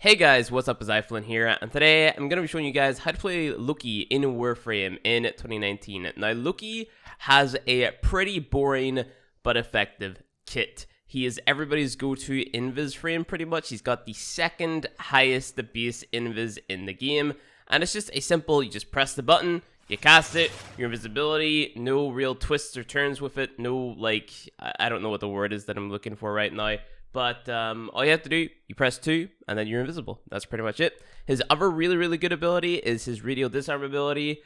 Hey guys, what's up? It's Iflin here, and today I'm going to be showing you guys how to play Loki in Warframe in 2019. Now, Loki has a pretty boring but effective kit. He is everybody's go-to invis frame pretty much. He's got the second highest base invis in the game, and it's just a simple, you just press the button, you cast it, your invisibility, no real twists or turns with it, no like, I don't know what the word is that I'm looking for right now. But all you have to do, you press 2, and then you're invisible. That's pretty much it. His other really good ability is his Radial Disarm ability.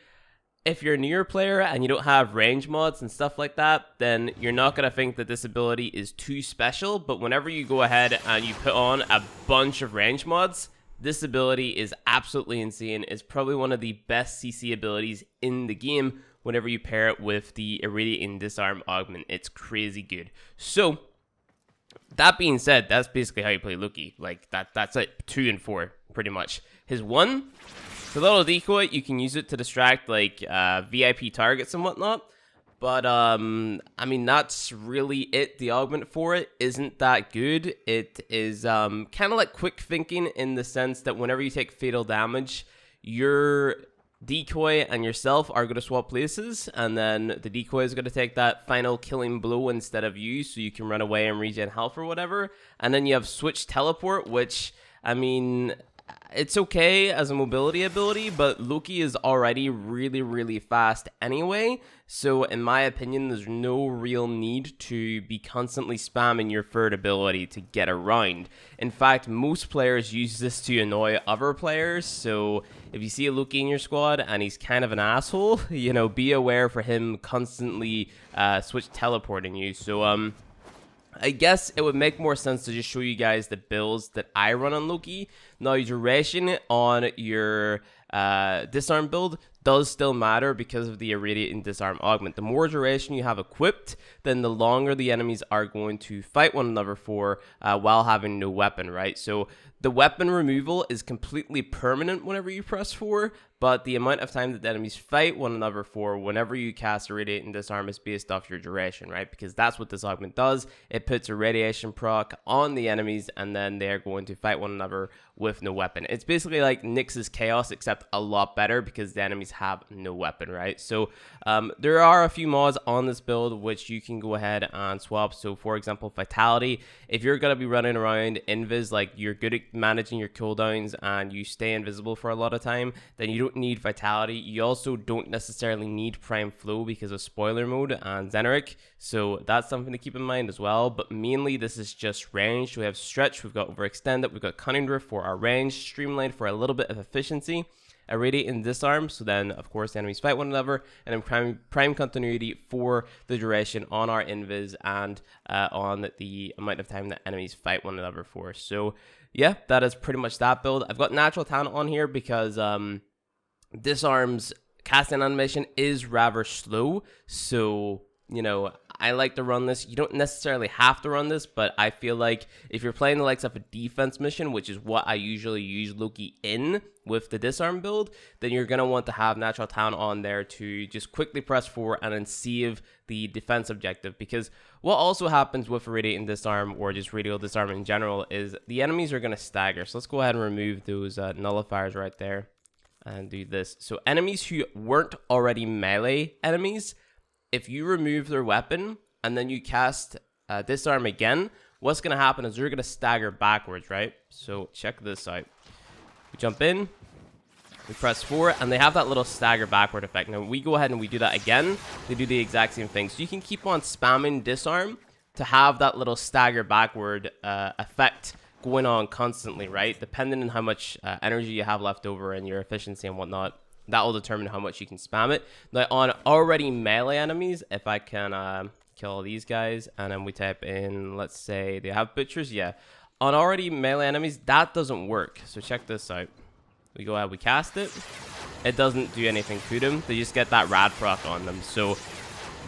If you're a newer player and you don't have range mods and stuff like that, then you're not going to think that this ability is too special. But whenever you go ahead and you put on a bunch of range mods, this ability is absolutely insane. It's probably one of the best CC abilities in the game whenever you pair it with the Radial Disarm augment. It's crazy good. So that being said, that's basically how you play Loki. Like, that's it. 2 and 4, pretty much. His 1, the little decoy, you can use it to distract, like, VIP targets and whatnot. But, I mean, that's really it. The augment for it isn't that good. It is, kind of like quick thinking in the sense that whenever you take fatal damage, your decoy and yourself are going to swap places, and then the decoy is going to take that final killing blow instead of you, so you can run away and regen health or whatever. And then you have switch teleport, which, I mean, it's okay as a mobility ability, but Loki is already really fast anyway, so in my opinion, there's no real need to be constantly spamming your third ability to get around. In fact, most players use this to annoy other players, so if you see a Loki in your squad and he's kind of an asshole, you know, be aware for him constantly switch teleporting you. So I guess it would make more sense to just show you guys the builds that I run on Loki. Now, duration on your disarm build does still matter because of the Radial Disarm augment. The more duration you have equipped, then the longer the enemies are going to fight one another for while having no weapon, right? So the weapon removal is completely permanent whenever you press 4, but the amount of time that the enemies fight one another for whenever you cast a Radial Disarm is based off your duration, right? Because that's what this augment does. It puts a radiation proc on the enemies, and then they're going to fight one another with no weapon. It's basically like Nyx's Chaos, except a lot better because the enemies have no weapon, right? So there are a few mods on this build which you can go ahead and swap. So for example, Vitality. If you're going to be running around invis, like you're good at managing your cooldowns and you stay invisible for a lot of time, then you don't need Vitality. You also don't necessarily need Prime Flow because of Spoiler Mode and Xeneric, so that's something to keep in mind as well. But mainly this is just range. We have Stretch, we've got Overextended, we've got Cunning Drift for our range, Streamlined for a little bit of efficiency, a Radial Disarm, so then of course the enemies fight one another, and then prime Continuity for the duration on our invis and on the amount of time that enemies fight one another for. So yeah, that is pretty much that build. I've got Natural Talent on here because Disarm's casting animation is rather slow, so you know, I like to run this. You don't necessarily have to run this, but I feel like if you're playing the likes of a defense mission, which is what I usually use Loki in with the disarm build, then you're going to want to have Natural Talent on there to just quickly press 4 and then save the defense objective. Because what also happens with a Radial Disarm or just Radial Disarm in general is the enemies are going to stagger. So let's go ahead and remove those nullifiers right there and do this. So enemies who weren't already melee enemies, if you remove their weapon and then you cast disarm again, what's going to happen is they're going to stagger backwards, right? So check this out. We jump in, we press 4, and they have that little stagger backward effect. Now, we go ahead and we do that again, they do the exact same thing. So you can keep on spamming disarm to have that little stagger backward effect going on constantly, right? Depending on how much energy you have left over and your efficiency and whatnot. That will determine how much you can spam it. Now, on already melee enemies, if I can kill these guys, and then we type in, let's say they have butchers, yeah. On already melee enemies, that doesn't work. So check this out. We go ahead, we cast it. It doesn't do anything to them. They just get that rad proc on them. So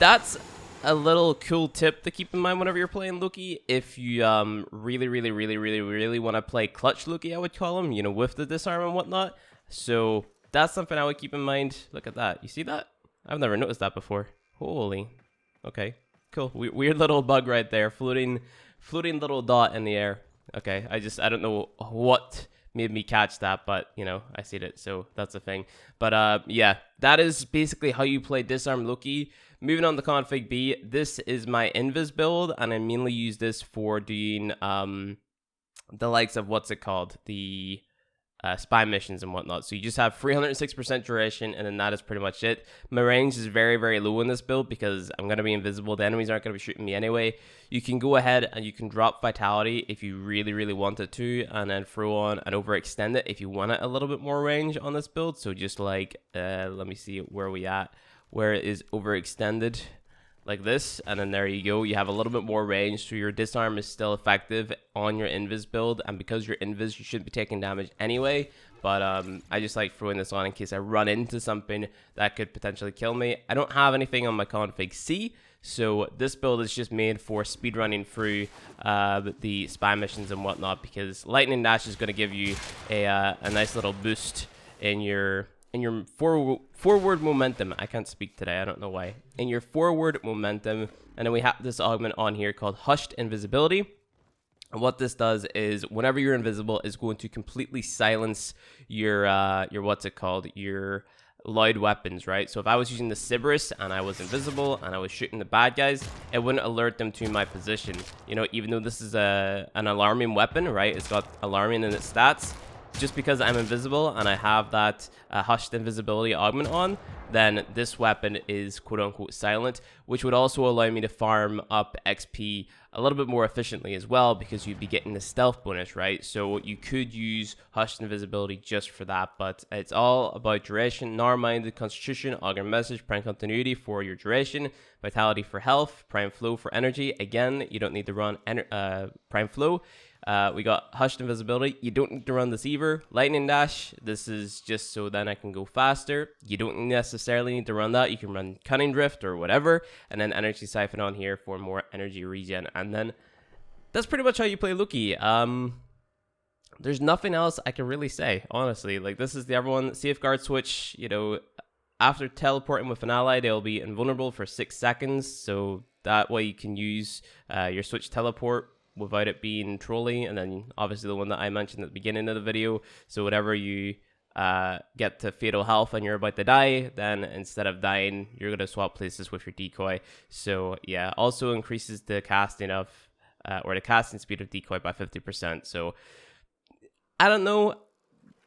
that's a little cool tip to keep in mind whenever you're playing Loki. If you really want to play clutch Loki, I would call him, you know, with the disarm and whatnot. So that's something I would keep in mind. Look at that. You see that? I've never noticed that before. Holy. Okay. Cool. Weird little bug right there. Floating little dot in the air. Okay. I don't know what made me catch that, but you know, I see it, so that's the thing. But yeah, that is basically how you play Disarm Loki. Moving on to config B, this is my Invis build, and I mainly use this for doing the likes of what's it called, the spy missions and whatnot. So you just have 306% duration, and then that is pretty much it. My range is very, very low in this build because I'm going to be invisible. The enemies aren't going to be shooting me anyway. You can go ahead and you can drop vitality if you really, really wanted to, and then throw on and overextend it if you want it a little bit more range on this build. So just like, let me see where we at, where it is overextended. Like this, and then there you go. You have a little bit more range, so your disarm is still effective on your invis build, and because you're invis, you shouldn't be taking damage anyway. But I just like throwing this on in case I run into something that could potentially kill me. I don't have anything on my config C, so this build is just made for speedrunning through the spy missions and whatnot, because Lightning Dash is going to give you a nice little boost in your forward momentum. I can't speak today, I don't know why. In your forward momentum. And then we have this augment on here called Hushed Invisibility. And what this does is whenever you're invisible, it's going to completely silence your what's it called, your loud weapons, right? So if I was using the Cerberus and I was invisible and I was shooting the bad guys, it wouldn't alert them to my position. You know, even though this is an alarming weapon, right? It's got alarming in its stats. Just because I'm invisible and I have that hushed invisibility augment on, then this weapon is quote-unquote silent, which would also allow me to farm up XP a little bit more efficiently as well, because you'd be getting the stealth bonus, right? So you could use hushed invisibility just for that, but it's all about duration. Narrow-minded constitution, augur message, prime continuity for your duration, vitality for health, prime flow for energy. Again, you don't need to run prime flow. We got hushed invisibility. You don't need to run deceiver. Lightning dash, this is just so then I can go faster. You don't necessarily need to run that. You can run cunning drift or whatever, and then energy siphon on here for more energy regen. And then that's pretty much how you play Loki. There's nothing else I can really say, honestly. Like, this is the everyone safeguard switch. You know, after teleporting with an ally, they'll be invulnerable for 6 seconds, so that way you can use your switch teleport without it being trolly. And then obviously the one that I mentioned at the beginning of the video, so whenever you get to fatal health and you're about to die, then instead of dying, you're going to swap places with your decoy. So yeah, also increases the casting of or the casting speed of decoy by 50%. So I don't know,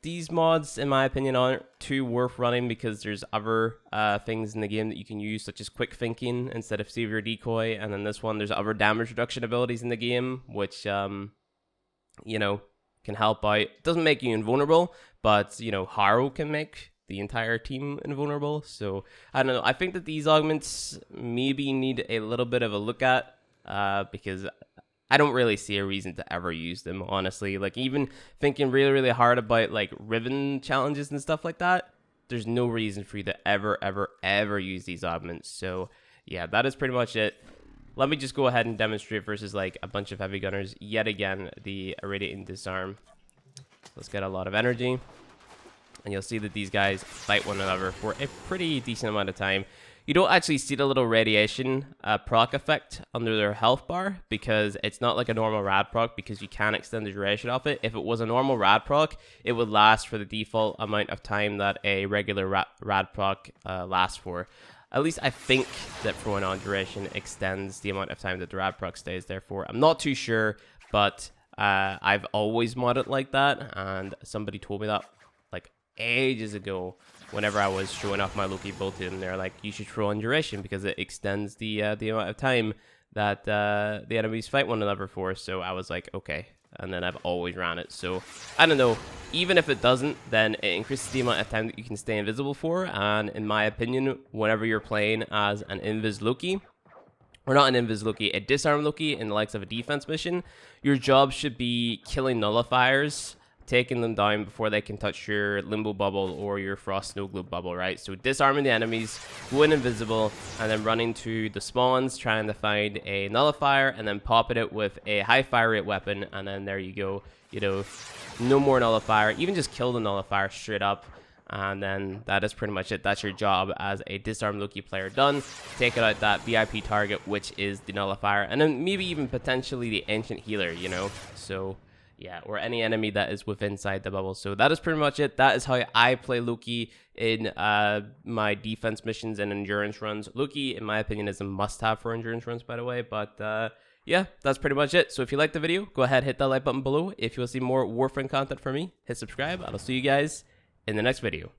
these mods in my opinion aren't too worth running, because there's other things in the game that you can use, such as quick thinking instead of save your decoy. And then this one, there's other damage reduction abilities in the game, which you know, can help out. It doesn't make you invulnerable, but you know, Harrow can make the entire team invulnerable. So I don't know, I think that these augments maybe need a little bit of a look at, because I don't really see a reason to ever use them, honestly. Like, even thinking really, really hard about like Riven challenges and stuff like that, there's no reason for you to ever use these augments. So yeah, that is pretty much it. Let me just go ahead and demonstrate versus like a bunch of heavy gunners yet again, the Radial Disarm. Let's get a lot of energy, and you'll see that these guys fight one another for a pretty decent amount of time. You don't actually see the little radiation proc effect under their health bar, because it's not like a normal rad proc, because you can extend the duration of it. If it was a normal rad proc, it would last for the default amount of time that a regular rad proc lasts for. At least I think that throwing on duration extends the amount of time that the rad proc stays there for. I'm not too sure, but I've always modded like that, and somebody told me that like ages ago, whenever I was showing off my Loki build to them. They're like, you should throw on duration because it extends the amount of time that the enemies fight one another for. So I was like, okay, and then I've always ran it. So I don't know, even if it doesn't, then it increases the amount of time that you can stay invisible for. And in my opinion, whenever you're playing as an Invis Loki, or not an Invis Loki, a Disarm Loki in the likes of a defense mission, your job should be killing nullifiers, taking them down before they can touch your limbo bubble or your frost snow globe bubble, right? So disarming the enemies, going invisible, and then running to the spawns, trying to find a nullifier, and then popping it with a high fire rate weapon, and then there you go. You know, no more nullifier, even just kill the nullifier straight up, and then that is pretty much it. That's your job as a Disarm Loki player done. Take out that VIP target, which is the nullifier, and then maybe even potentially the ancient healer, you know? So Yeah, or any enemy that is within inside the bubble. So that is pretty much it. That is how I play Loki in my defense missions and endurance runs. Loki, in my opinion, is a must-have for endurance runs, by the way. But yeah, that's pretty much it. So if you liked the video, go ahead, hit that like button below. If you want to see more Warframe content from me, hit subscribe. I'll see you guys in the next video.